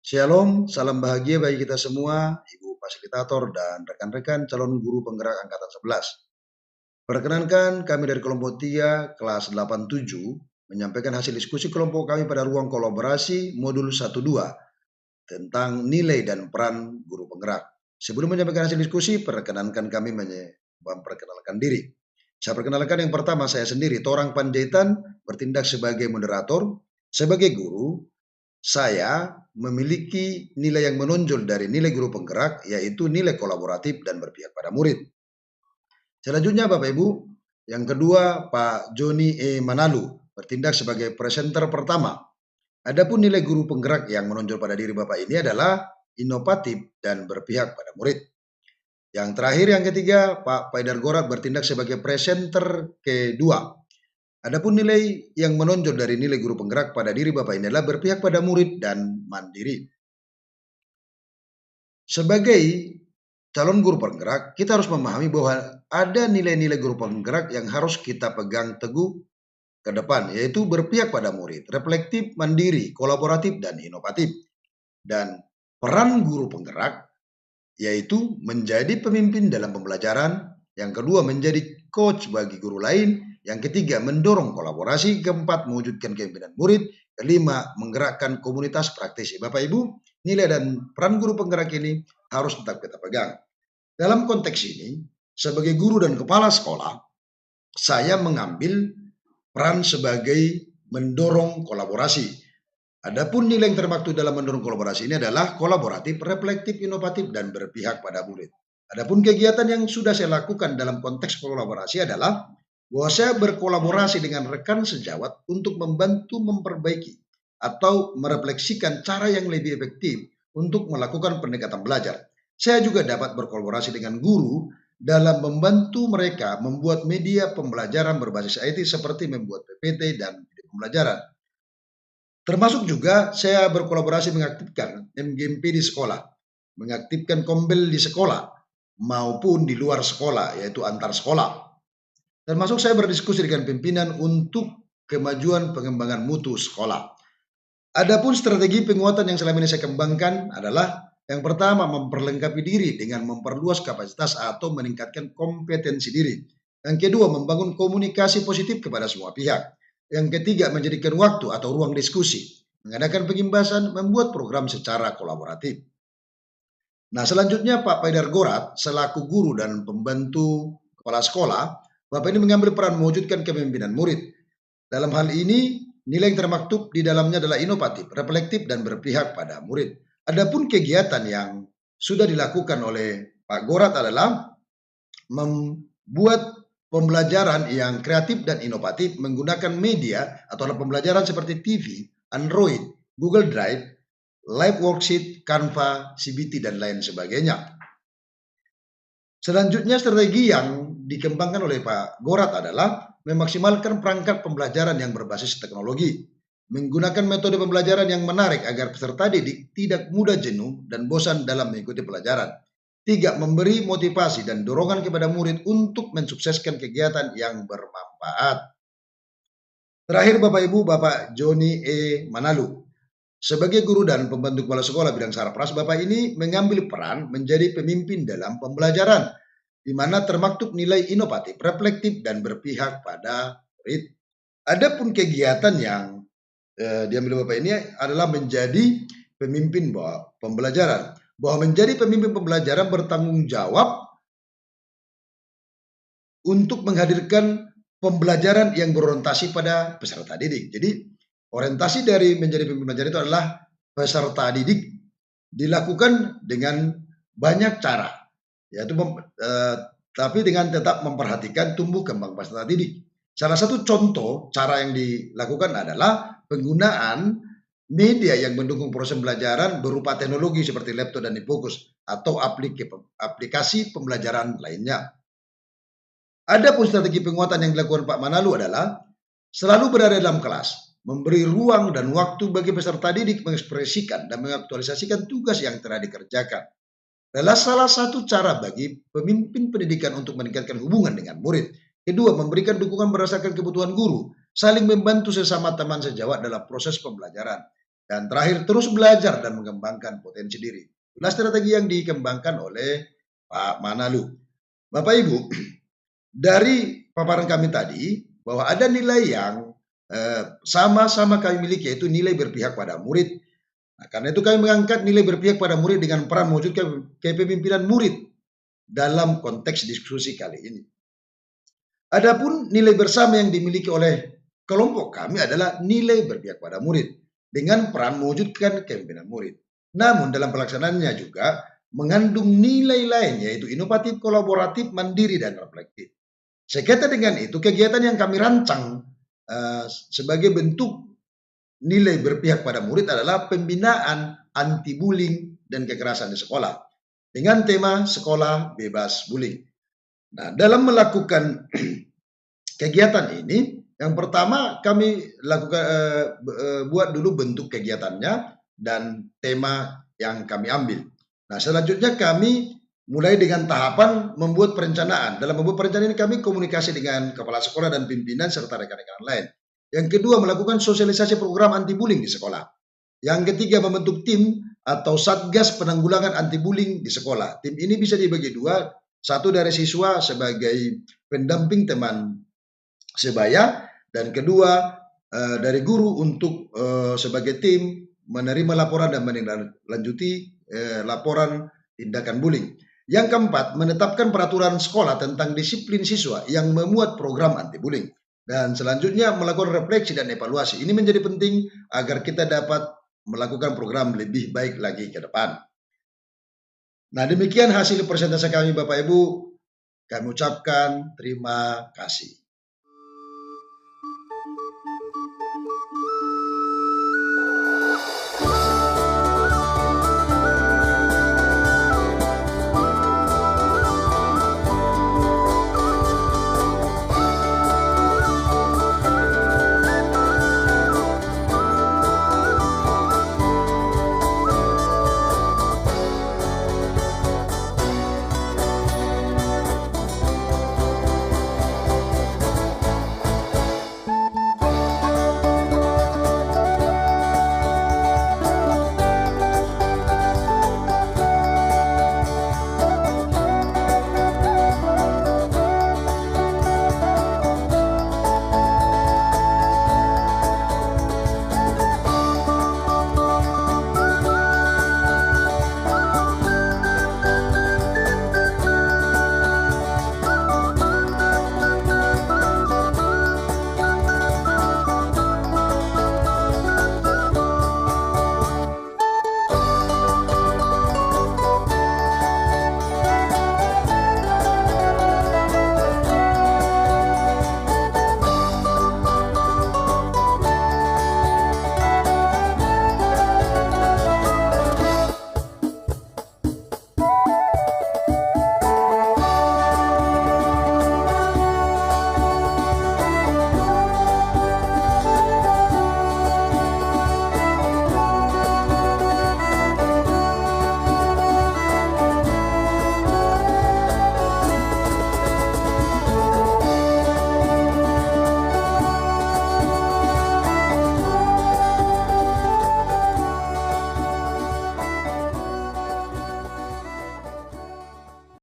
Shalom, salam bahagia bagi kita semua, Ibu Fasilitator dan rekan-rekan calon guru penggerak Angkatan 11. Perkenankan kami dari kelompok 3 kelas 87 menyampaikan hasil diskusi kelompok kami pada ruang kolaborasi modul 1-2 tentang nilai dan peran guru penggerak. Sebelum menyampaikan hasil diskusi, perkenankan kami memperkenalkan diri. Saya perkenalkan yang pertama saya sendiri, Torang Panjaitan, bertindak sebagai moderator. Sebagai guru, saya memiliki nilai yang menonjol dari nilai guru penggerak, yaitu nilai kolaboratif dan berpihak pada murid. Selanjutnya Bapak Ibu, yang kedua Pak Joni E. Manalu, bertindak sebagai presenter pertama. Adapun nilai guru penggerak yang menonjol pada diri Bapak ini adalah inovatif dan berpihak pada murid. Yang terakhir yang ketiga, Pak Paidar Gorat bertindak sebagai presenter kedua. Adapun nilai yang menonjol dari nilai guru penggerak pada diri Bapak ini adalah berpihak pada murid dan mandiri. Sebagai calon guru penggerak, kita harus memahami bahwa ada nilai-nilai guru penggerak yang harus kita pegang teguh ke depan, yaitu berpihak pada murid, reflektif, mandiri, kolaboratif, dan inovatif. Dan peran guru penggerak yaitu menjadi pemimpin dalam pembelajaran, yang kedua menjadi coach bagi guru lain, yang ketiga mendorong kolaborasi, keempat mewujudkan kepemimpinan murid, kelima menggerakkan komunitas praktisi. Bapak Ibu, nilai dan peran guru penggerak ini harus tetap kita pegang. Dalam konteks ini, sebagai guru dan kepala sekolah, saya mengambil peran sebagai mendorong kolaborasi. Adapun nilai yang termaktub dalam mendorong kolaborasi ini adalah kolaboratif, reflektif, inovatif, dan berpihak pada murid. Adapun kegiatan yang sudah saya lakukan dalam konteks kolaborasi adalah bahwa saya berkolaborasi dengan rekan sejawat untuk membantu memperbaiki atau merefleksikan cara yang lebih efektif untuk melakukan pendekatan belajar. Saya juga dapat berkolaborasi dengan guru dalam membantu mereka membuat media pembelajaran berbasis IT seperti membuat PPT dan video pembelajaran. Termasuk juga saya berkolaborasi mengaktifkan MGMP di sekolah, mengaktifkan kombel di sekolah, maupun di luar sekolah, yaitu antar sekolah. Termasuk saya berdiskusi dengan pimpinan untuk kemajuan pengembangan mutu sekolah. Adapun strategi penguatan yang selama ini saya kembangkan adalah yang pertama memperlengkapi diri dengan memperluas kapasitas atau meningkatkan kompetensi diri. Yang kedua membangun komunikasi positif kepada semua pihak. Yang ketiga menjadikan waktu atau ruang diskusi, mengadakan pengimbasan, membuat program secara kolaboratif. Nah selanjutnya Pak Paidar Gorat selaku guru dan pembantu kepala sekolah, Bapak ini mengambil peran mewujudkan kepemimpinan murid. Dalam hal ini, nilai yang termaktub di dalamnya adalah inovatif, reflektif, dan berpihak pada murid. Adapun kegiatan yang sudah dilakukan oleh Pak Gorat adalah membuat pembelajaran yang kreatif dan inovatif menggunakan media atau alat pembelajaran seperti TV, Android, Google Drive, Live Worksheet, Canva, CBT, dan lain sebagainya. Selanjutnya strategi yang dikembangkan oleh Pak Gorat adalah memaksimalkan perangkat pembelajaran yang berbasis teknologi, menggunakan metode pembelajaran yang menarik agar peserta didik tidak mudah jenuh dan bosan dalam mengikuti pelajaran. 3. Memberi motivasi dan dorongan kepada murid untuk mensukseskan kegiatan yang bermanfaat. Terakhir Bapak Ibu, Bapak Joni E. Manalu. Sebagai guru dan pembantu kepala sekolah bidang sarapras, Bapak ini mengambil peran menjadi pemimpin dalam pembelajaran, di mana termaktub nilai inovatif, reflektif, dan berpihak pada murid. Adapun kegiatan yang diambil Bapak ini adalah menjadi pemimpin pembelajaran. Bahwa menjadi pemimpin pembelajaran bertanggung jawab untuk menghadirkan pembelajaran yang berorientasi pada peserta didik. Jadi orientasi dari menjadi pemimpin pembelajaran itu adalah peserta didik dilakukan dengan banyak cara, yaitu tapi dengan tetap memperhatikan tumbuh kembang peserta didik. Salah satu contoh cara yang dilakukan adalah penggunaan media yang mendukung proses pembelajaran berupa teknologi seperti laptop dan e-fokus atau aplikasi pembelajaran lainnya. Adapun strategi penguatan yang dilakukan Pak Manalu adalah selalu berada dalam kelas, memberi ruang dan waktu bagi peserta didik mengekspresikan dan mengaktualisasikan tugas yang telah dikerjakan. Adalah salah satu cara bagi pemimpin pendidikan untuk meningkatkan hubungan dengan murid. Kedua, memberikan dukungan berdasarkan kebutuhan guru, saling membantu sesama teman sejawat dalam proses pembelajaran. Dan terakhir, terus belajar dan mengembangkan potensi diri. Itulah strategi yang dikembangkan oleh Pak Manalu. Bapak Ibu, dari paparan kami tadi, bahwa ada nilai yang sama-sama kami miliki, yaitu nilai berpihak pada murid. Nah, karena itu kami mengangkat nilai berpihak pada murid dengan peran mewujudkan kepemimpinan murid dalam konteks diskusi kali ini. Adapun nilai bersama yang dimiliki oleh kelompok kami adalah nilai berpihak pada murid dengan peran mewujudkan kepemimpinan murid. Namun dalam pelaksanaannya juga mengandung nilai lain, yaitu inovatif, kolaboratif, mandiri, dan reflektif. Sekaitan dengan itu, kegiatan yang kami rancang sebagai bentuk nilai berpihak pada murid adalah pembinaan anti-bullying dan kekerasan di sekolah dengan tema sekolah bebas bullying. Nah, dalam melakukan kegiatan ini, yang pertama kami lakukan buat dulu bentuk kegiatannya dan tema yang kami ambil. Nah, selanjutnya kami mulai dengan tahapan membuat perencanaan. Dalam membuat perencanaan ini kami komunikasi dengan kepala sekolah dan pimpinan serta rekan-rekan lain. Yang kedua, melakukan sosialisasi program anti-bullying di sekolah. Yang ketiga, membentuk tim atau satgas penanggulangan anti-bullying di sekolah. Tim ini bisa dibagi dua, satu dari siswa sebagai pendamping teman sebaya, dan kedua dari guru untuk sebagai tim menerima laporan dan menindaklanjuti laporan tindakan bullying. Yang keempat, menetapkan peraturan sekolah tentang disiplin siswa yang memuat program anti-bullying. Dan selanjutnya melakukan refleksi dan evaluasi. Ini menjadi penting agar kita dapat melakukan program lebih baik lagi ke depan. Nah, demikian hasil presentasi kami Bapak Ibu. Kami ucapkan terima kasih.